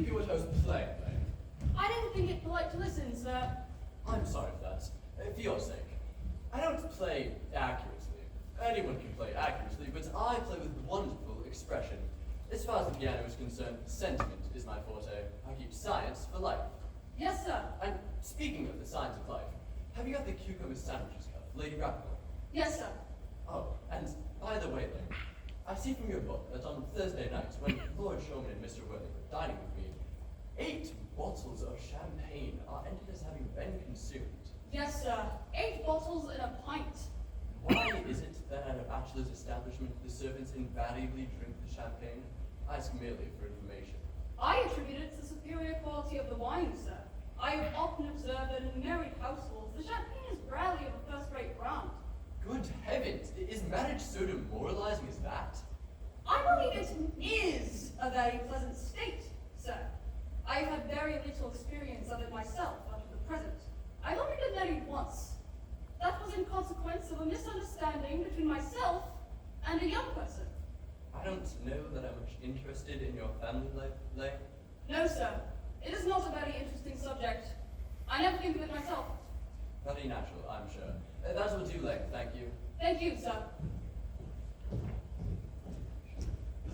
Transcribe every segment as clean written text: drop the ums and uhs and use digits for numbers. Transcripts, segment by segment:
hear what I was playing then? I didn't think it polite to listen, sir. I'm sorry for that. For your sake. I don't play accurately. Anyone can play accurately, but I play with wonderful expression. As far as the piano is concerned, sentiment is my forte. I keep science for life. Yes, sir. And speaking of the science of life, have you got the cucumber sandwiches cup, Lady Bracknell? Yes, sir. Oh, and by the way, Lane, I see from your book that on Thursday night, when Lord Showman and Mr. Worthing were dining with me, 8 bottles of champagne are entered as having been consumed. Yes, sir. 8 bottles and a pint. Why is it that at a bachelor's establishment, the servants invariably drink the champagne? I ask merely for information. I attribute it to the superior quality of the wine, sir. I have often observed that in married households, the champagne is rarely of a first-rate brand. Good heavens, is marriage so demoralizing as that? I believe it is a very pleasant state, sir. I have had very little experience of it myself up to the present. I've only been married once. That was in consequence of a misunderstanding between myself and a young person. I don't know that I'm much interested in your family life, Lane. No, sir. It is not a very interesting subject. I never think of it myself. Very natural, I'm sure. That will do, Lane, thank you. Thank you, sir.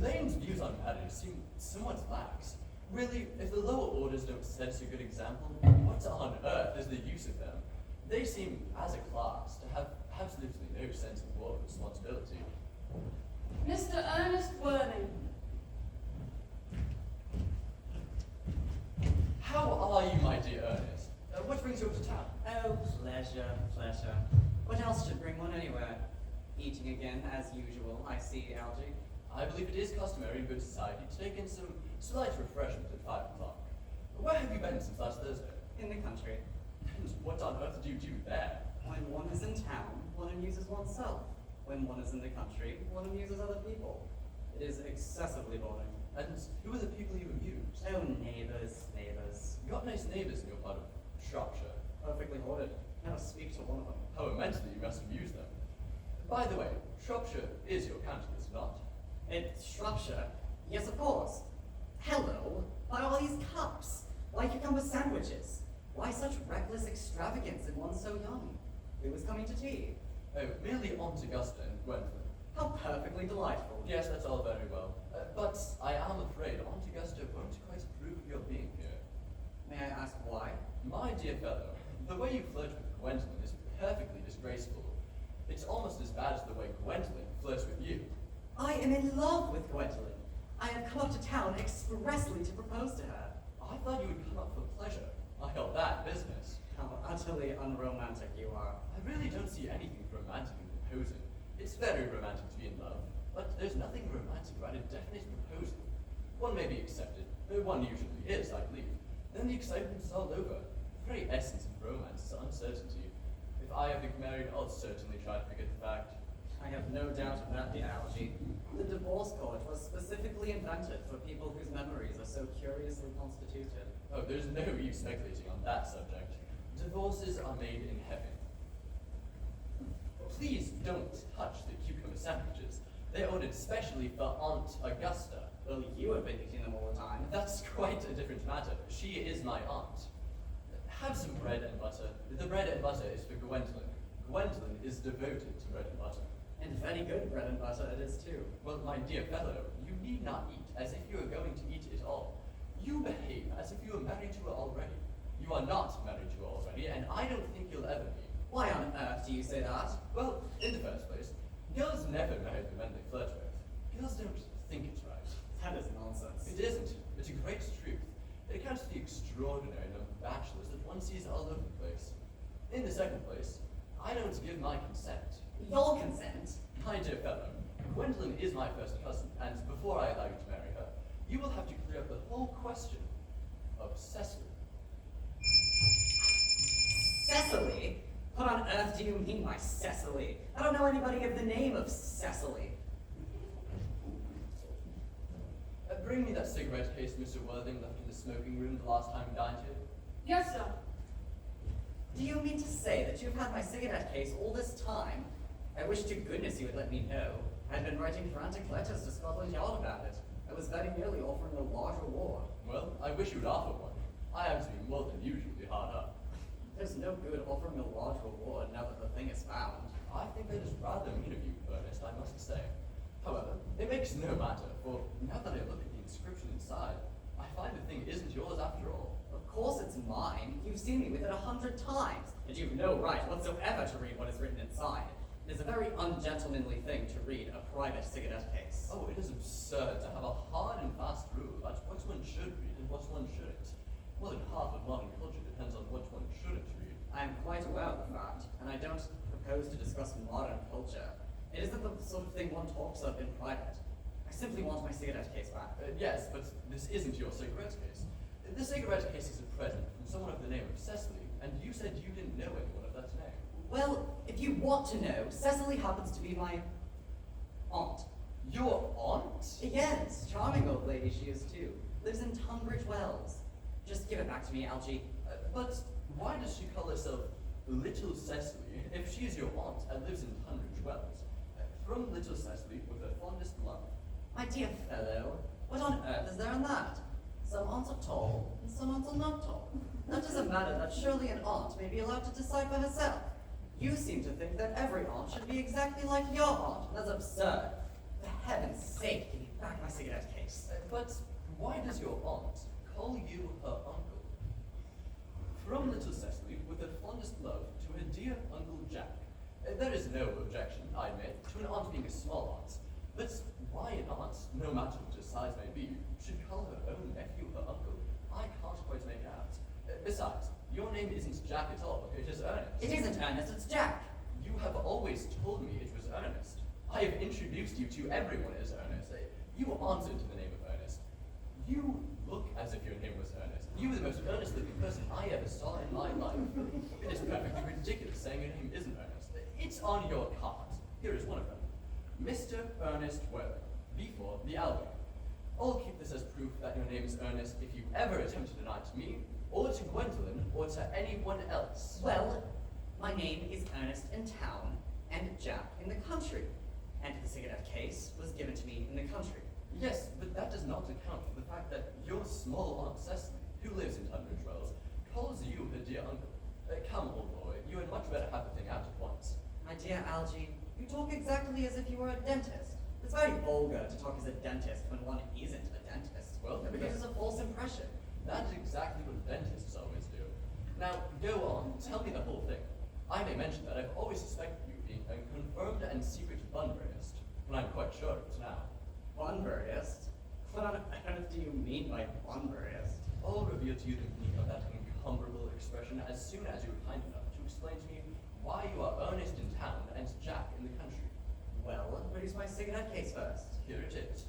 Lane's views on marriage seem somewhat lax. Really, if the lower orders don't set us a good example, what on earth is the use of them? They seem, as a class, to have absolutely no sense of moral responsibility. Mr. Earnest Worthing. How are you, my dear Ernest? What brings you up to town? Oh, pleasure, pleasure. What else should bring one anywhere? Eating again, as usual, I see, Algy. I believe it is customary in good society to take in some slight refreshment at 5 o'clock. Where have you been since last Thursday? In the country. And what on earth do you do there? When one is in town, one amuses oneself. When one is in the country, one amuses other people. It is excessively boring. And who are the people you amuse? Oh, neighbors, neighbors. You got nice neighbours in your part of Shropshire. Perfectly ordered. Never speak to one of them. How immensely you must amuse them. By the way, Shropshire is your county, is it not? It's Shropshire. Yes, of course. Hello. Why all these cups? Why cucumber sandwiches? Why such reckless extravagance in one so young? Who was coming to tea? Oh, merely Aunt Augusta and Gwendolyn. How perfectly delightful. Yes, that's all very well. But I am afraid Aunt Augusta won't quite approve of your being here. May I ask why? My dear fellow, the way you flirt with Gwendolyn is perfectly disgraceful. It's almost as bad as the way Gwendolyn flirts with you. I am in love with Gwendolyn. I have come up to town expressly to propose to her. I thought you would come up for pleasure. I held that business. How utterly unromantic you are. I really don't see anything romantic in proposing. It's very romantic to be in love, but there's nothing romantic about a definite proposal. One may be accepted, one usually is, I believe. Then the excitement is all over. The very essence of romance is uncertainty. If I ever get married, I'll certainly try to forget the fact. I have no doubt about the Algy. The divorce court was specifically invented for people whose memories are so curiously constituted. Oh, there's no use speculating on that subject. Divorces are made in heaven. Please don't touch the cucumber sandwiches. They're ordered specially for Aunt Augusta. Well, you have been eating them all the time. That's quite a different matter. She is my aunt. Have some bread and butter. The bread and butter is for Gwendolyn. Gwendolyn is devoted to bread and butter. And very good bread and butter it is too. Well, my dear fellow, you need not eat as if you were going to eat it all. You behave as if you were married to her already. You are not married to her already, and I don't think you'll ever be. Why on earth do you say that? Well, in the first place, girls never marry the men they flirt with. Girls don't think it's right. That is nonsense. It isn't. It's a great truth. It accounts for the extraordinary number of bachelors that one sees all over the place. In the second place, I don't give my consent. Your consent? My dear fellow, Gwendolyn is my first cousin, and before I allow you to marry her, you will have to clear up the whole question of Cecily. Cecily? What on earth do you mean by Cecily? I don't know anybody of the name of Cecily. Bring me that cigarette case Mr. Worthing left in the smoking room the last time we dined here. Yes, sir. Do you mean to say that you've had my cigarette case all this time? I wish to goodness you would let me know. I'd been writing frantic letters to Scotland Yard about it. I was very nearly offering a large reward. Well, I wish you would offer one. I am to be more than usually hard up. There's no good offering a large reward now that the thing is found. I think that is rather mean of you, Ernest, I must say. However, it makes no matter, for now that I look at the inscription inside, I find the thing isn't yours after all. Of course it's mine. You've seen me with it 100 times, and you've no right whatsoever to read what is written inside. It is a very ungentlemanly thing to read a private cigarette case. Oh, it is absurd to have a hard and fast rule about what one should read and what one shouldn't. More than half of modern culture depends on what one shouldn't read. I am quite aware of the fact, and I don't propose to discuss modern culture. It isn't the sort of thing one talks of in private. I simply want my cigarette case back. Yes, but this isn't your cigarette case. The cigarette case is a present from someone of the name of Cecily, and you said you didn't know anyone of that name. Well, if you want to know, Cecily happens to be my aunt. Your aunt? Yes, charming old lady she is too. Lives in Tunbridge Wells. Just give it back to me, Algie. But why does she call herself Little Cecily if she is your aunt and lives in Tunbridge Wells? From Little Cecily with her fondest love. My dear fellow, what on earth is there in that? Some aunts are tall, and some aunts are not tall. That doesn't matter, that surely an aunt may be allowed to decide for herself. You seem to think that every aunt should be exactly like your aunt. That's absurd. For heaven's sake, give me back my cigarette case. But why does your aunt call you her uncle? From Little Cecily with her fondest love to her dear Uncle Jack. There is no objection, I admit, to an aunt being a small aunt. But why an aunt, no matter what her size may be, should call her own nephew her uncle, I can't quite make out. Besides, your name isn't Jack at all, it is Ernest. It isn't Ernest, it's Jack. You have always told me it was Ernest. I have introduced you to everyone as Ernest. You answered to the name of Ernest. You look as if your name was Ernest. You were the most earnest-looking person I ever saw in my life. It is perfectly ridiculous saying your name isn't Ernest. It's on your card. Here is one of them. Mr. Ernest Welling, before the album. I'll keep this as proof that your name is Ernest if you ever attempt to deny it to me, or to Gwendolyn, or to anyone else. Well, my name is Ernest in town, and Jack in the country. And the cigarette case was given to me in the country. Yes, but that does not account for the fact that your small aunt Cecily, who lives in Tunbridge Wells, calls you her dear uncle. Come, old boy, you had much better have the thing out at once. My dear Algie, you talk exactly as if you were a dentist. It's very vulgar to talk as a dentist when one isn't a dentist. Well, it gives us a false impression. That is exactly what dentists always do. Now, go on, tell me the whole thing. I may mention that I've always suspected you of being a confirmed and secret Bunburyist, and I'm quite sure of it now. Bunburyist? What on earth do you mean by Bunburyist? I'll reveal to you the meaning of that incomparable expression as soon as you are kind enough to explain to me why you are Ernest in town and Jack in the country. Well, produce my cigarette case first. Here it is.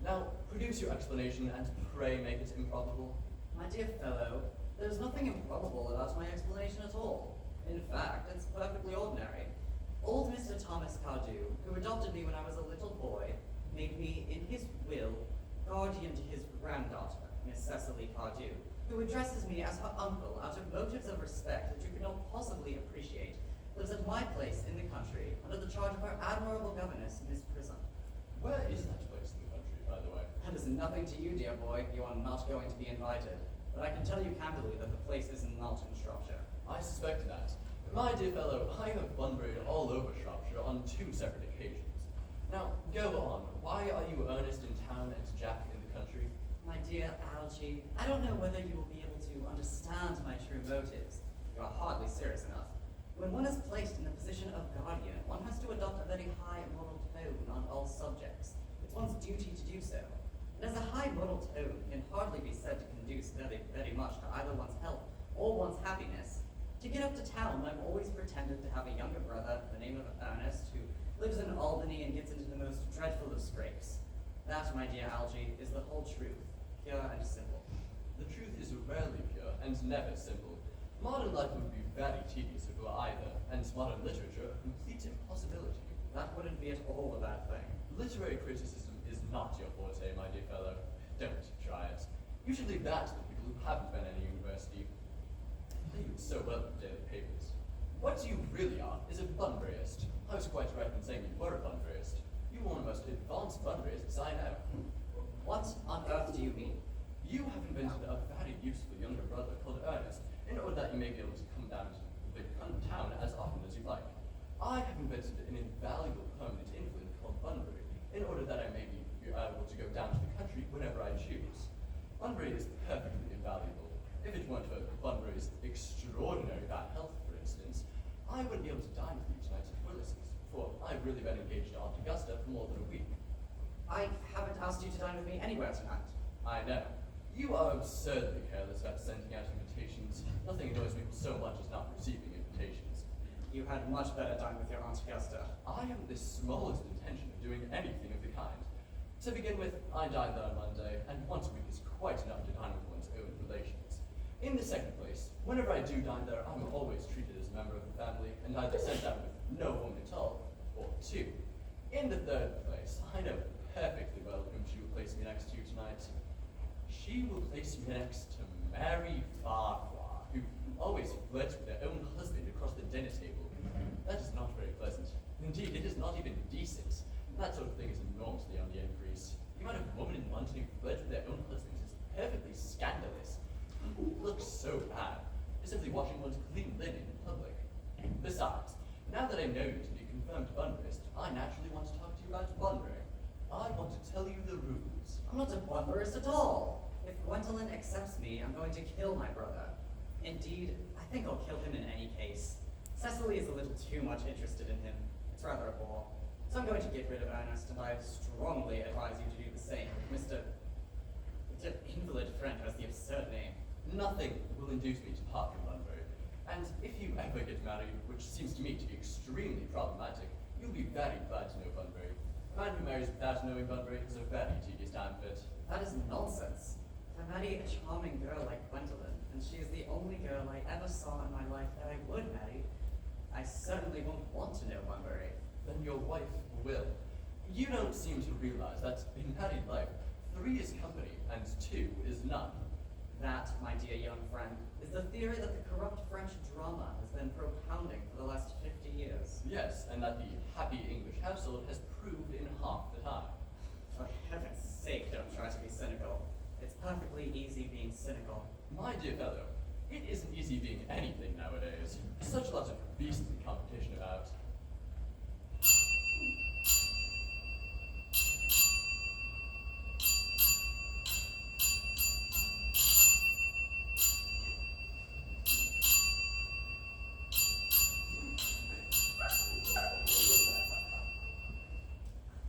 Now, produce your explanation and pray make it improbable. My dear fellow, there's nothing improbable about my explanation at all. In fact, it's perfectly ordinary. Old Mr. Thomas Cardew, who adopted me when I was a little boy, made me, in his will, guardian to his granddaughter, Miss Cecily Cardew, who addresses me as her uncle out of motives of respect that you cannot possibly appreciate, lives at my place in the country under the charge of her admirable governess, Miss Prism. Where is that place in the country, by the way? That is nothing to you, dear boy. You are not going to be invited. But I can tell you candidly that the place is not in Shropshire. I suspect that. My dear fellow, I have Bunburyed all over Shropshire on 2 separate occasions. Now, go on. Why are you Ernest in town and Jack in the country? My dear Algie, I don't know whether you will be able to understand my true motives. You are hardly serious enough. When one is placed in the position of guardian, one has to adopt a very high moral tone on all subjects. It's one's duty to do so. And as a high moral tone can hardly be said to conduce very much to either one's health or one's happiness. To get up to town, I've always pretended to have a younger brother, the name of Earnest, who lives in Albany and gets into the most dreadful of scrapes. That, my dear Algie, is the whole truth, pure and simple. The truth is rarely pure and never simple. Modern life would be very tedious if it were either, and modern literature a complete impossibility. That wouldn't be at all a bad thing. Literary criticism is not your forte, my dear fellow. Don't try it. You should leave that to the people who haven't been at a university. They do so well in the daily papers. What you really are is a Bunburyist. I was quite right in saying you were a Bunburyist. You are one of the most advanced Bunburyists I know. What on earth do you mean? You have may be able to come down to the town as often as you like. I have invented an invaluable permanent invalid called Bunbury, in order that I may be able to go down to the country whenever I choose. Bunbury is perfectly invaluable. If it weren't for Bunbury's extraordinary bad health, for instance, I wouldn't be able to dine with you tonight at Willis's, for I've really been engaged to Aunt Augusta for more than a week. I haven't asked you to dine with me anywhere tonight. I know. You are absurdly careless about sending out invitations. Nothing annoys me so much as not receiving invitations. You had much better dine with your Aunt Augusta. I haven't the smallest intention of doing anything of the kind. To begin with, I dine there on Monday, and once a week is quite enough to dine with one's own relations. In the second place, whenever I do dine there, I'm always treated as a member of the family, and either sent out with no woman at all, or two. In the third place, I know perfectly well whom she will place me next to tonight. She will place me next to Mary Farquhar, who always flirts with her own husband across the dinner table. That is not very pleasant. Indeed, it is not even decent. That sort of thing is enormously on the increase. The amount of women in London who flirt with their own husbands is perfectly scandalous. Who looks so bad? It's simply washing one's clean linen in public. Besides, now that I know you to be a confirmed Bunburyist, I naturally want to talk to you about Bunbury. I want to tell you the rules. I'm not a Bunburyist at all. If Gwendolyn accepts me, I'm going to kill my brother. Indeed, I think I'll kill him in any case. Cecily is a little too much interested in him. It's rather a bore. So I'm going to get rid of Earnest, and I strongly advise you to do the same. Mr. Invalid Friend has the absurd name. Nothing will induce me to part from Bunbury. And if you ever get married, which seems to me to be extremely problematic, you'll be very glad to know Bunbury. A man who marries without knowing Bunbury is a very tedious outfit. That is nonsense. I marry a charming girl like Gwendolyn, and she is the only girl I ever saw in my life that I would marry. I certainly won't want to know Bunbury. Then your wife will. You don't seem to realize that in married life, 3 is company and 2 is none. That, my dear young friend, is the theory that the corrupt French drama has been propounding for the last 50 years. Yes, and that the happy English household has proved in half the time. For heaven's sake, don't try to be cynical. It's perfectly easy being cynical. My dear fellow, it isn't easy being anything nowadays. Such lots of beastly competition about.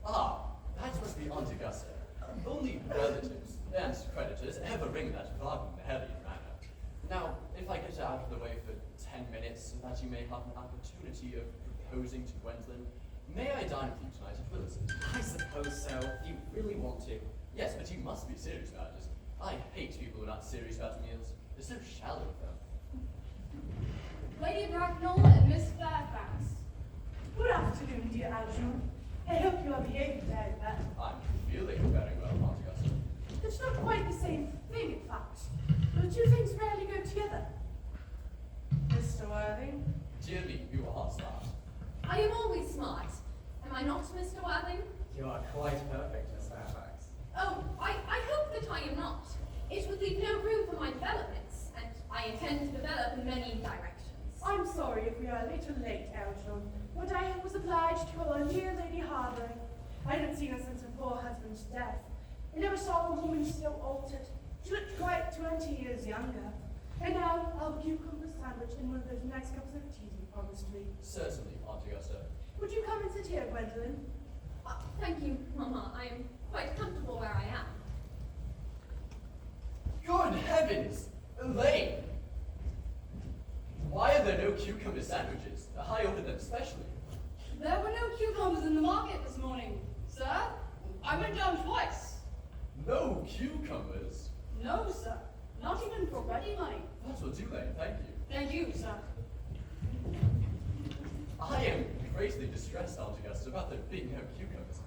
Ah, that must be Aunt Augusta. Only relatives and creditors ever ring that Wagnerian manner. Now, if I get out of the way for 10 minutes so that you may have an opportunity of proposing to Gwendolyn, may I dine with you tonight at Willis's? I suppose so, if you really want to. Yes, but you must be serious about it. I hate people who are not serious about meals. They're so shallow with them. Lady Bracknell and Miss Fairfax. Good afternoon, dear Algernon. I hope you are behaving very well. I'm feeling very well, Aunt Augusta. It's not quite the same thing, in fact. The two things rarely go together. Mr. Worthing? Dear me, you are smart. I am always smart. Am I not, Mr. Worthing? You are quite perfect, Miss Fairfax. Oh, I hope that I am not. It would leave no room for my developments, and I intend to develop in many directions. I'm sorry if we are a little late, Algernon, but I was obliged to call on dear Lady Harbury. I haven't seen her since her poor husband's death. I never saw a woman so altered. She looked quite 20 years younger. And now, I'll have a cucumber sandwich and one of those nice cups of tea you promised me. Certainly, Aunt Augusta. Would you come and sit here, Gwendolyn? Thank you, Mamma. I am quite comfortable where I am. Good heavens! Elaine! Why are there no cucumber sandwiches? I ordered them specially. There were no cucumbers in the market this morning, sir. I went down twice. No cucumbers? No, sir. Not even for ready money. That will do, Elaine, thank you. Thank you, sir. I am greatly distressed, Aunt Augusta, about there being no cucumbers.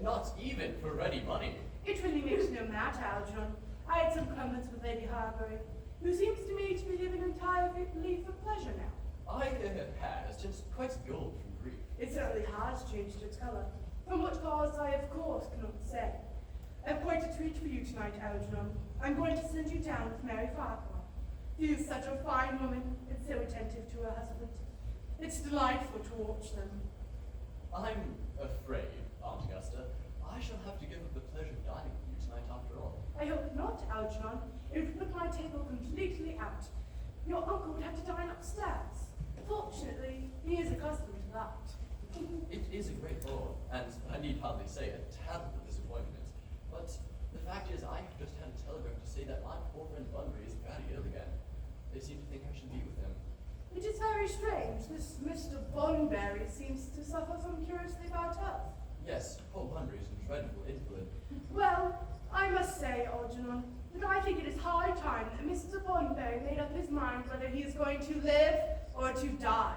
Not even for ready money. It really makes no matter, Algernon. I had some comments with Lady Harbury, who seems to me to be living entirely for pleasure now. I hear her hair has turned quite gold from grief. It certainly has changed its colour. From what cause I, of course, cannot say. I have quite a treat for you tonight, Algernon. I'm going to send you down with Mary Farquhar. She is such a fine woman and so attentive to her husband. It's delightful to watch them. I'm afraid, Aunt Augusta, I shall have to give up the pleasure of dining with you tonight after all. I hope not, Algernon. It would put my table completely out. Your uncle would have to dine upstairs. Fortunately, he is accustomed to that. It is a great ball, and I need hardly say a terrible disappointment. But the fact is, I have just had a telegram to say that my poor friend Bunbury is very ill again. They seem to think I should be with him. It is very strange. This Mr. Bunbury seems to suffer from curiously bad health. Yes, poor Bunbury is a dreadful invalid. Well, I must say, Algernon, that I think it is high time that Mr. Bunbury made up his mind whether he is going to live or to die.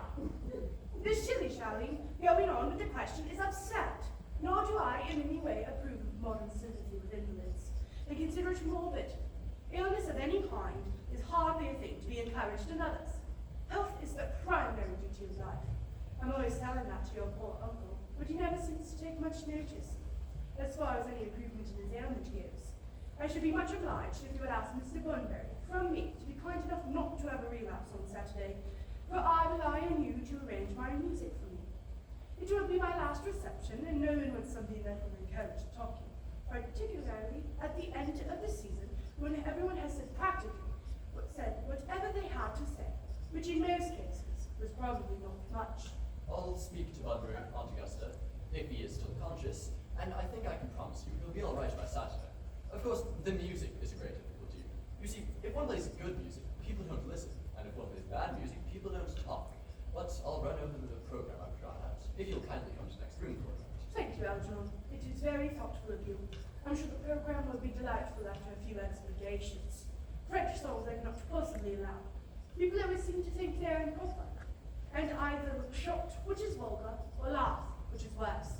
This shilly-shally going on with the question is upset, nor do I in any way approve of modern sympathy with invalids. I consider it morbid. Illness of any kind is hardly a thing to be encouraged in others. Health is the primary duty of life. I'm always telling that to your poor uncle, but he never seems to take much notice. As far as any improvement in his ailment goes, I should be much obliged if you would ask Mr. Bunbury from me to be kind enough not to have a relapse on Saturday, for I rely on you to arrange my music for me. It will be my last reception, and no one wants something that will encourage talking, particularly at the end of the season when everyone has said whatever they had to say, which in most cases was probably not much. I'll speak to Bunbury, Aunt Augusta, if he is still conscious, and I think I can promise you he'll be all right by Saturday. Of course, the music is a great difficulty. You see, if one plays good music, people don't listen, and if one plays bad music, people don't talk. But I'll run over the program I've drawn out, if you'll kindly come to next room for a moment. Thank you, Algernon. It is very thoughtful of you. I'm sure the program will be delightful after a few explications. French songs I cannot possibly allow. People always seem to think they are improper, and either shout, which is vulgar, or laugh, which is worse.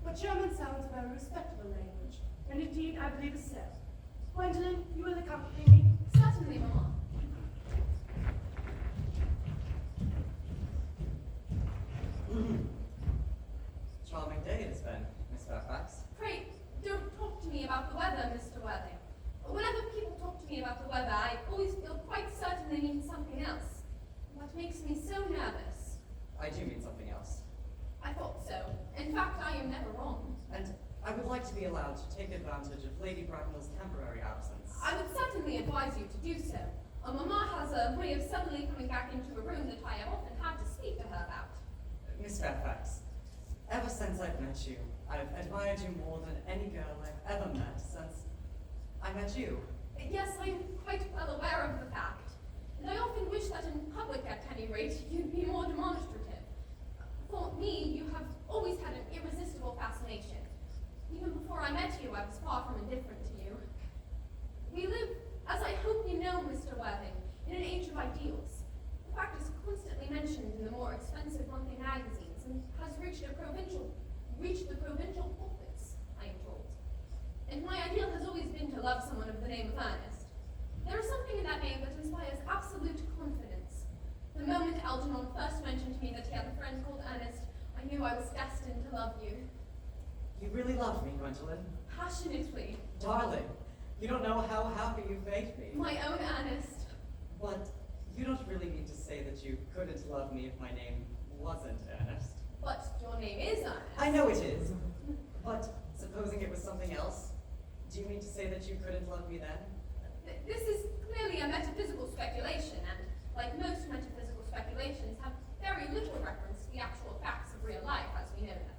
But German sounds a very respectable language, and indeed I believe is so. Gwendolyn, you will accompany me? Certainly, Mamma. Charming day it has been, Miss Fairfax. Pray, don't talk to me about the weather, Mr. Worthing. Whenever people talk to me about the weather, I always feel quite certain they mean something else. What makes me so nervous? I do mean something else. I thought so. In fact, I am never wrong. And I would like to be allowed to take advantage of Lady Bracknell's temporary absence. I would certainly advise you to do so. Mamma has a way of suddenly coming back into a room that I have often had to speak to her about. Miss Fairfax, ever since I've met you, I've admired you more than any girl I've ever met since I met you. Yes, I'm quite well aware of the fact. And I often wish that in public, at any rate, you'd be more demonstrative. For me, you have always had an irresistible fascination. Even before I met you, I was far from indifferent to you. We live, as I hope you know, Mr. Worthing, in an age of ideals. The fact is constantly mentioned in the more expensive monthly magazines and has reached the provincial pulpits, I am told. And my ideal has always been to love someone of the name of Earnest. There is something in that name that inspires absolute confidence. The moment Algernon first mentioned to me that he had a friend called Earnest, I knew I was destined to love you. You really love me, Gwendolyn. Passionately. Darling, you don't know how happy you've made me. My own Earnest. But you don't really mean to say that you couldn't love me if my name wasn't Earnest. But your name is Earnest. I know it is. But supposing it was something else, do you mean to say that you couldn't love me then? This is clearly a metaphysical speculation, and like most metaphysical speculations, have very little reference to the actual facts of real life as we know them.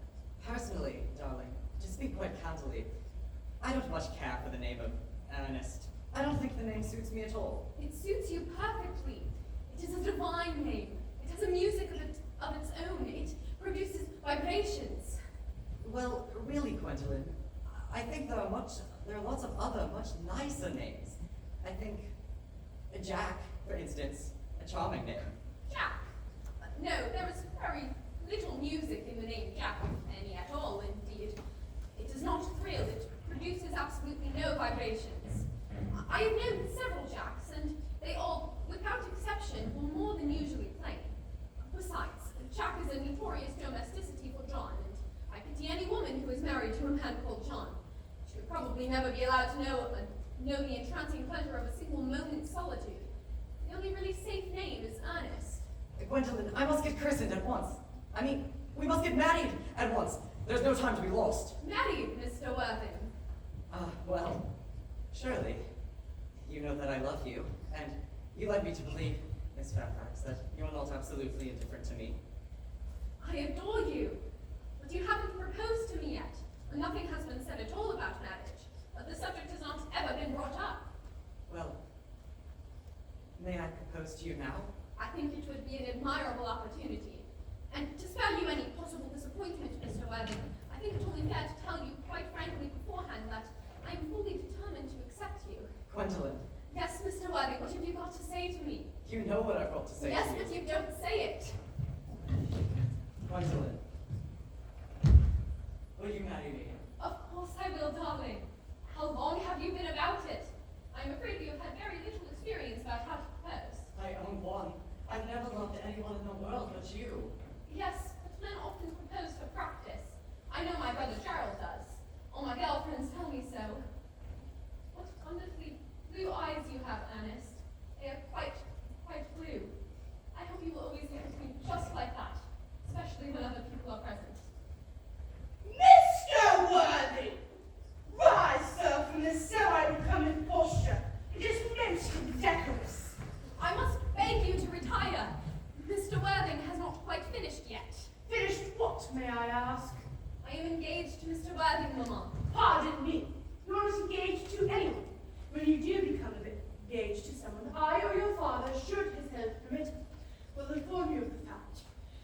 Personally, darling, to speak quite candidly, I don't much care for the name of Earnest. I don't think the name suits me at all. It suits you perfectly. It is a divine name. It has a music of its own. It produces vibrations. Well, really, Gwendolyn, I think there are lots of other, much nicer names. I think Jack, for instance, a charming name. Jack. No, there is very little music in the name Jack, if any at all, indeed. It does not thrill. It produces absolutely no vibrations. I have known several Jacks, and they all, without exception, were more than usually plain. Besides, Jack is a notorious domesticity for John, and I pity any woman who is married to a man called John. She would probably never be allowed to know the entrancing pleasure of a single moment's solitude. no time to be lost. Marry, Mr. Worthing. Well, surely, you know that I love you, and you led me to believe, Miss Fairfax, that you are not absolutely indifferent to me. I adore you, but you haven't proposed to me yet, and nothing has been said at all about marriage. But the subject has not ever been brought up. Well, may I propose to you now? I think it would be an admirable opportunity. And to spare you any possible disappointment, Mr. Worthing, I think it only fair to tell you quite frankly beforehand that I am fully determined to accept you. Gwendolyn, Yes, Mr. Worthing, what have you got to say to me? you know what I've got to say Yes, to you. but you don't say it. Gwendolyn, will you marry me? Of course I will, darling. How long have you been about it? I'm afraid you have had very little experience about how to propose. I own one. I've never loved anyone in the world but you. Yes, but men often propose for practice. I know my brother Gerald does. All my girlfriends tell me so. What wonderfully blue eyes you have, Ernest. They are quite blue. I hope you will always look at me just like that, especially when other people are present. Mr. Worthing! Rise, sir, from the cell I become in posture. It is most indecorous. I must beg you to retire. Mr. Worthing has not quite finished yet. Finished what, may I ask? I am engaged to Mr. Worthing, Mamma. Pardon me. You are not engaged to anyone. When you do become engaged to someone, I or your father, should his health permit it, will inform you of the fact.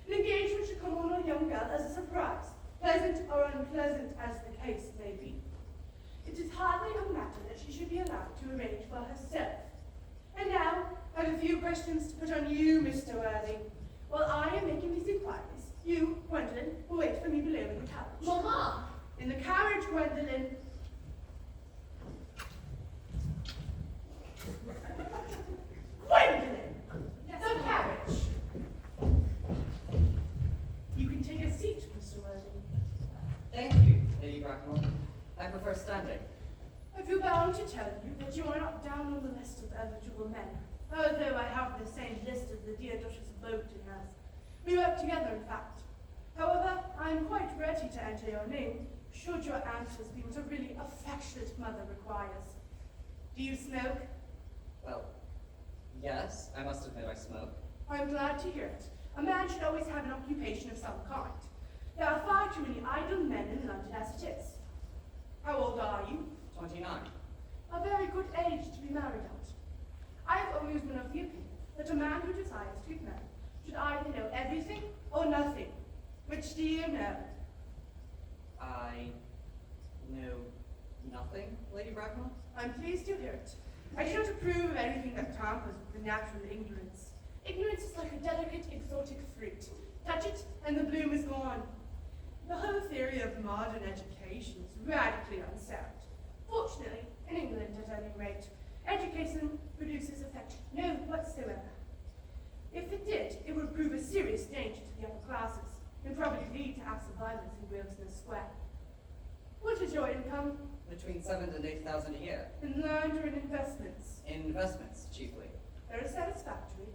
An engagement should come on a young girl as a surprise, pleasant or unpleasant as the case may be. It is hardly a matter that she should be allowed to arrange for herself. And now, I have a few questions to put on you, Mr. Worthing. While I am making these inquiries, you, Gwendolyn, will wait for me below in the carriage. Mamma! In the carriage, Gwendolyn. Gwendolyn! Yes, The Mamma. carriage. You can take a seat, Mr. Worthing. Thank you, Lady Bracknell. I prefer standing. I feel bound to tell you that you are not down on the list of eligible men, although I have the same list as the dear Duchess of Beaucton has. We work together, in fact. However, I am quite ready to enter your name, should your answers be what a really affectionate mother requires. Do you smoke? Well, yes, I must admit I smoke. I am glad to hear it. A man should always have an occupation of some kind. There are far too many idle men in London as it is. How old are you? 29. A very good age to be married at. I have always been of the opinion that a man who desires to be married should either know everything or nothing. Which do you know? I know nothing, Lady Bracknell? I'm pleased to hear it. I do not approve of anything that tampers with the natural ignorance. Ignorance is like a delicate, exotic fruit. Touch it, and the bloom is gone. The whole theory of modern education is radically unsound. Fortunately, in England at any rate, education produces effect none whatsoever. If it did, it would prove a serious danger to the upper classes, and probably lead to acts of violence in Grosvenor Square. What is your income? Between 7,000 and 8,000 a year. In land or in investments? Investments, chiefly. Very satisfactory.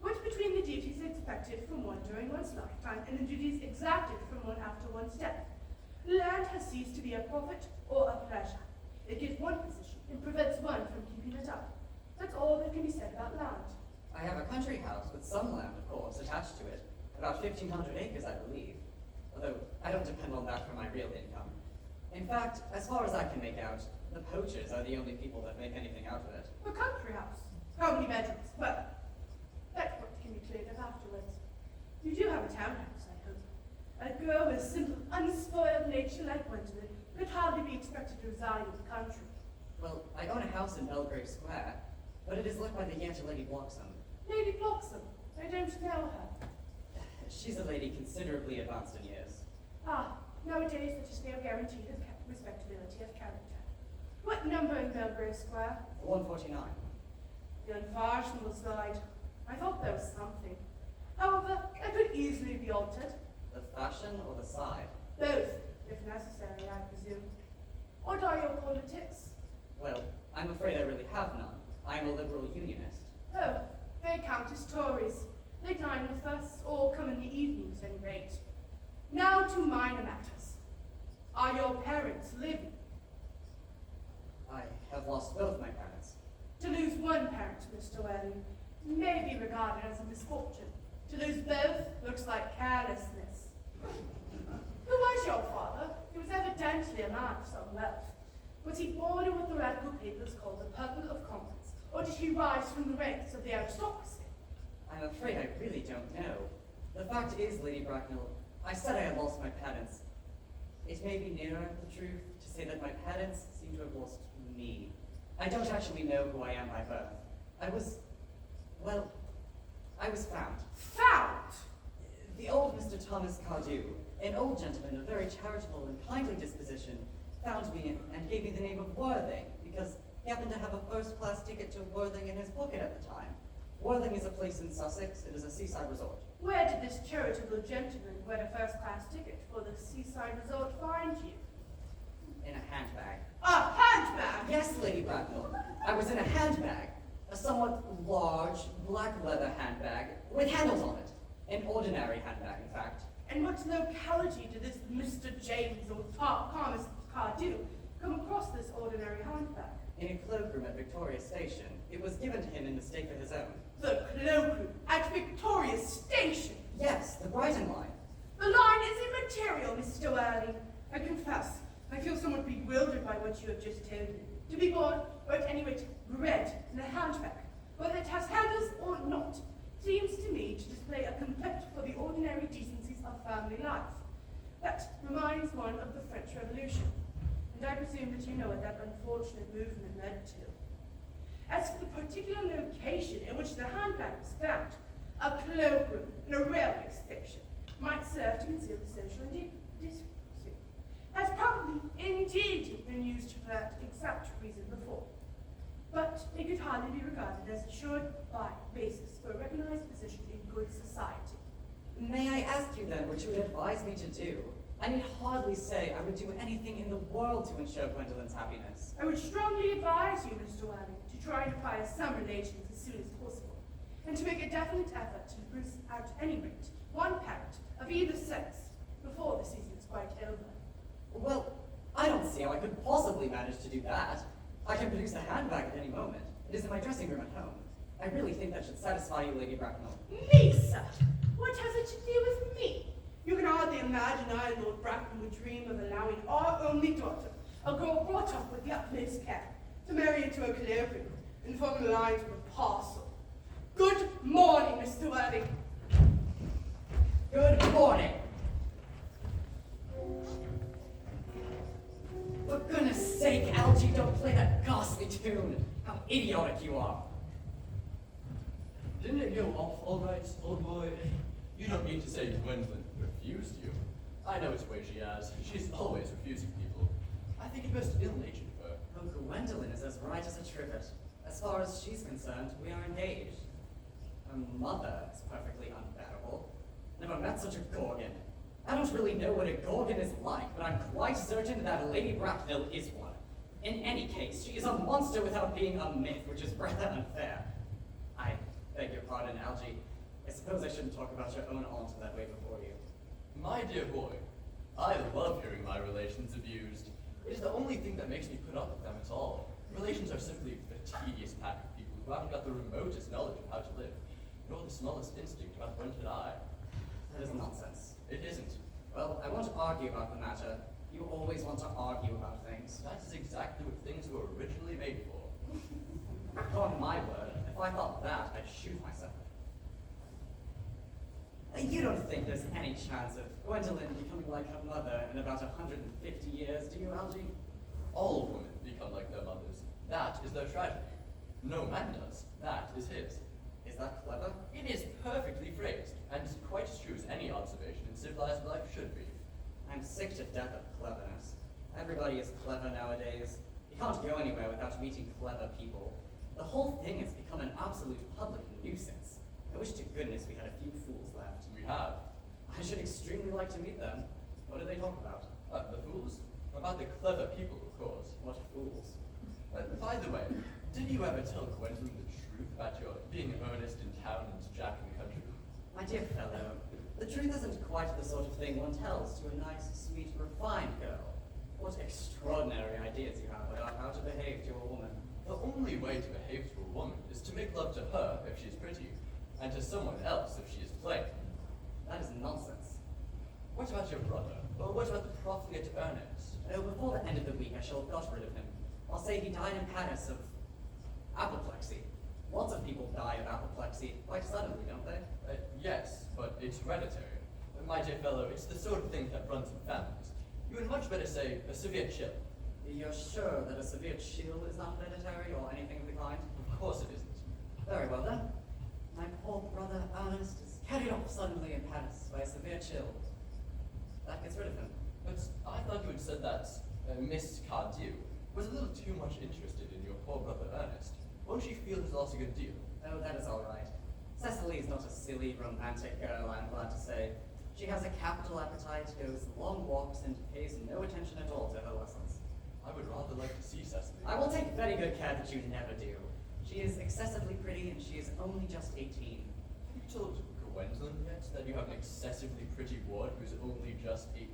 What between the duties expected from one during one's lifetime and the duties exacted from one after one's death, land has ceased to be a profit or a pleasure. It gives one position and prevents one from keeping it up. That's all that can be said about land. I have a country house with some land, of course, attached to it. About 1,500 acres, I believe. Although I don't depend on that for my real income. In fact, as far as I can make out, the poachers are the only people that make anything out of it. A country house. How many bedrooms? Well, that point can be cleared up afterwards. You do have a townhouse, I hope. A girl with simple, unspoiled nature like Gwendolyn could hardly be expected to reside in the country. Well, I own a house in Belgrave Square, but it is let by the Yanta Lady Bloxham. Lady Bloxham. I don't know her. She's a lady considerably advanced in years. Ah, nowadays that is no guarantee of respectability of character. What number in Belgrave Square? 149. The unfashionable side. I thought there was something. However, that could easily be altered. The fashion or the side? Both, if necessary, I presume. What are your politics? Well, I'm afraid I really have none. I am a liberal unionist. Oh, they count as Tories. They dine with us, or come in the evenings at any rate. Now to minor matters. Are your parents living? I have lost both my parents. To lose one parent, Mr. Welling, may be regarded as a misfortune. To lose both looks like carelessness. Who was your father? He was evidently a man of some wealth. Was he born in what the radical papers call the purple of commerce, or did he rise from the ranks of the aristocracy? I'm afraid I really don't know. The fact is, Lady Bracknell, I said I had lost my parents. It may be nearer the truth to say that my parents seem to have lost me. I don't actually know who I am by birth. I was found. Found! The old Mr. Thomas Cardew, an old gentleman of very charitable and kindly disposition, found me and gave me the name of Worthing because he happened to have a first-class ticket to Worthing in his pocket at the time. Worthing is a place in Sussex. It is a seaside resort. Where did this charitable gentleman who had a first-class ticket for the seaside resort find you? In a handbag. A handbag! Yes, Lady Bracknell. I was in a handbag. A somewhat large, black leather handbag with handles on it. An ordinary handbag, in fact. And what locality did this Mr. James or Thomas Cardew come across this ordinary handbag? In a cloakroom at Victoria Station. It was given to him in mistake for his own. The cloakroom at Victoria Station! Yes, the Brighton line. The line is immaterial, Mr. Worthing. I confess, I feel somewhat bewildered by what you have just told me. To be born, or at any rate bred, in a handbag, whether it has handles or not, seems to me to display a contempt for the ordinary decencies of family life. That reminds one of the French Revolution, and I presume that you know what that unfortunate movement led to. As for the particular location in which the handbag was found, a cloakroom in a railway station might serve to conceal the social indifferency. Has probably indeed been used for that exact reason before, but it could hardly be regarded as a sure-by basis for a recognized position in good society. May I ask you then what you would advise me to do? I need hardly say I would do anything in the world to ensure Gwendolyn's happiness. I would strongly advise you, Mr. Welling, to try and acquire some relations as soon as possible, and to make a definite effort to produce at any rate one parent of either sex before the season is quite over. Well, I don't see how I could possibly manage to do that. I can produce the handbag at any moment. It is in my dressing room at home. I really think that should satisfy you, Lady Bracknell. Me, sir? What has it to do with me? You can hardly imagine I, Lord Bracknell, would dream of allowing our only daughter, a girl brought up with the utmost care, to marry into a cloakroom and form the lines of a parcel. Good morning, Mr. Worthing. Good morning. For goodness sake, Algy, don't play that ghastly tune. How idiotic you are. Didn't it go off all right, old boy? You don't mean to say Gwendolyn refused you. I know it's a way she has. She's always refusing people. I think it most ill-natured of her. Oh, Gwendolyn is as right as a trivet. As far as she's concerned, we are engaged. Her mother is perfectly unbearable. Never met such a gorgon. I don't really know what a gorgon is like, but I'm quite certain that Lady Bracknell is one. In any case, she is a monster without being a myth, which is rather unfair. I beg your pardon, Algy. I suppose I shouldn't talk about your own aunt that way before you. My dear boy, I love hearing my relations abused. It is the only thing that makes me put up with them at all. Relations are simply a tedious pack of people who haven't got the remotest knowledge of how to live, nor the smallest instinct about when to die. That is nonsense. It isn't. Well, I won't argue about the matter. You always want to argue about things. That is exactly what things were originally made for. On my word, if I thought that, I'd shoot myself. You don't think there's any chance of Gwendolyn becoming like her mother in about 150 years, do you, Algy? All women become like their mothers. That is their tragedy. No man does. That is his. Is that clever? It is perfectly phrased, and quite as true as any observation in civilized life should be. I'm sick to death of cleverness. Everybody is clever nowadays. You can't go anywhere without meeting clever people. The whole thing has become an absolute public nuisance. I wish to goodness we had a few fools left. We have. I should extremely like to meet them. What do they talk about? The fools. About the clever people, of course. What fools? By the way, did you ever tell Gwendolyn the truth about your being Earnest in town and Jack in the country? My dear fellow, the truth isn't quite the sort of thing one tells to a nice, sweet, refined girl. What extraordinary ideas you have about how to behave to a woman. The only way to behave to a woman is to make love to her if she is pretty, and to someone else if she is plain. That is nonsense. What about your brother? Or what about the profligate Earnest? Oh, before the end of the week, I shall have got rid of him. I'll say he died in Paris of apoplexy. Lots of people die of apoplexy quite suddenly, don't they? Yes, but it's hereditary. My dear fellow, it's the sort of thing that runs in families. You would much better say a severe chill. You're sure that a severe chill is not hereditary or anything of the kind? Of course it isn't. Very well then. My poor brother Earnest is carried off suddenly in Paris by a severe chill. That gets rid of him. But I thought you had said that Miss Cardew was a little too much interested in your poor brother Ernest. Won't she feel he's lost a good deal? Oh, that is all right. Cecily is not a silly, romantic girl, I'm glad to say. She has a capital appetite, goes long walks, and pays no attention at all to her lessons. I would rather like to see Cecily. I will take very good care that you never do. She is excessively pretty, and she is only just 18. Have you told Gwendolyn yet that you have an excessively pretty ward who's only just 18?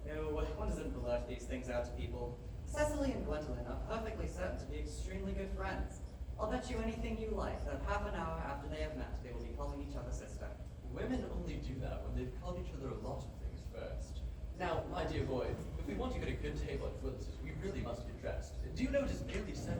No, one doesn't blurt these things out to people. Cecily and Gwendolyn are perfectly certain to be extremely good friends. I'll bet you anything you like that half an hour after they have met, they will be calling each other sister. Women only do that when they've called each other a lot of things first. Now, my dear boy, if we want to get a good table at Willis's, we really must get dressed. Do you know it is nearly 7?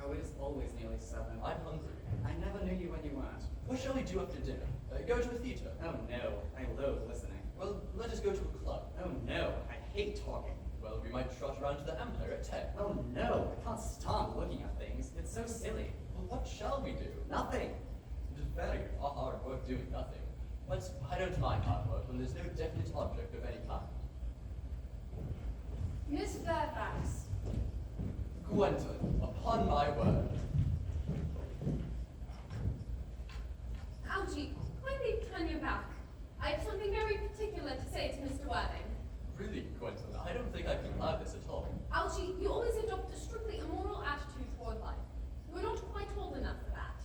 Oh, it is always nearly 7. I'm hungry. I never knew you when you weren't. What shall we do after dinner? Go to a theater? Oh no, I loathe listening. Well, let us go to a club. Oh no, I hate talking. Well, we might trot around to the Empire at 10. Oh no, I can't stand looking at things. It's so silly. Well, what shall we do? Nothing. It is very hard work doing nothing. But I don't mind hard work when there's no definite object of any kind. Miss Fairfax. Gwendolyn, upon my word. Algy, kindly turn your back. I have something very particular to say to Mr. Worthing. Really, Gwendolyn, I don't think I can allow this at all. Algy, you always adopt a strictly immoral attitude toward life. You are not quite old enough for that.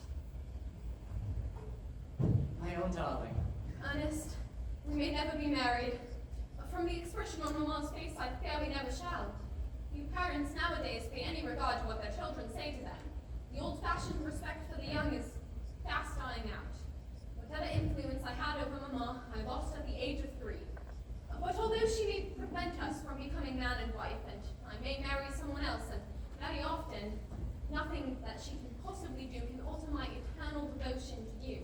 My own darling. Ernest, we may never be married. From the expression on Mamma's face, I fear we never shall. You parents nowadays pay any regard to what their children say to them. The old-fashioned respect for the young is fast dying out. Whatever influence I had over Mamma, I lost at the age of 3. But although she may prevent us from becoming man and wife, and I may marry someone else, and very often, nothing that she can possibly do can alter my eternal devotion to you.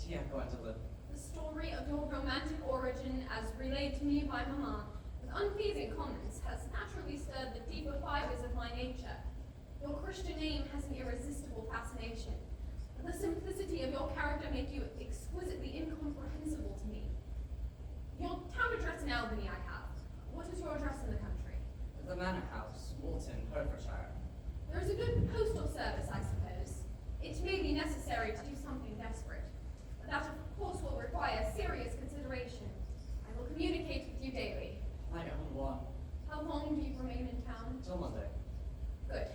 Dear Gwendolyn. The story of your romantic origin, as relayed to me by Mamma, with unpleasing comments, has naturally stirred the deeper fibers of my nature. Your Christian name has an irresistible fascination. The simplicity of your character make you exquisitely incomprehensible to me. Your town address in Albany I have. What is your address in the country? The Manor House, Woolton, Hertfordshire. There is a good postal service, I suppose. It may be necessary to do something desperate. That, of course, will require serious consideration. I will communicate with you daily. My own one. How long do you remain in town? Till Monday. Good.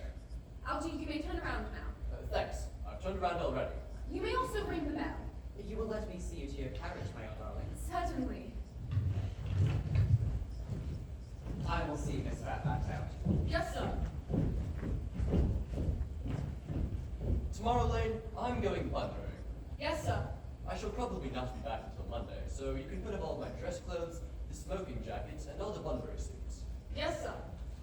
Algy, you may turn around now. Thanks. I've turned around already. You may also ring the bell. You will let me see you to your carriage, my own darling. Certainly. I will see Miss Fairfax out. Yes, sir. Tomorrow, Lane, I'm going wandering. Yes, sir. I shall probably not be back until Monday, so you can put up all my dress clothes, the smoking jackets, and all the Bunbury suits. Yes, sir.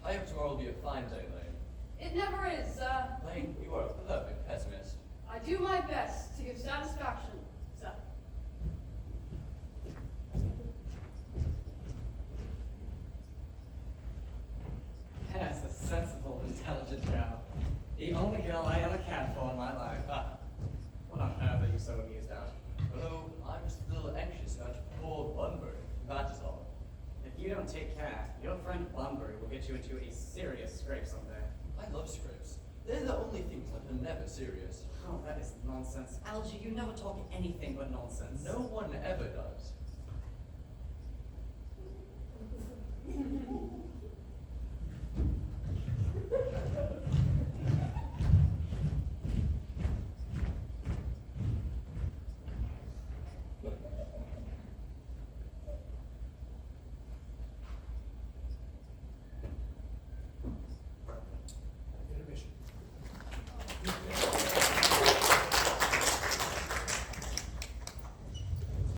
I hope tomorrow will be a fine day, Lane. It never is, sir. Lane, you are a perfect pessimist. I do my best to give satisfaction, sir. Yes, a sensible, intelligent girl. The only girl I ever cared for in my life. Ah, what on earth are you so amused at? Oh, I'm just a little anxious about poor Bunbury. That is all. If you don't take care, your friend Bunbury will get you into a serious scrape someday. I love scrapes. They're the only things that are never serious. Oh, that is nonsense. Algy, you never talk anything but nonsense. No one ever does.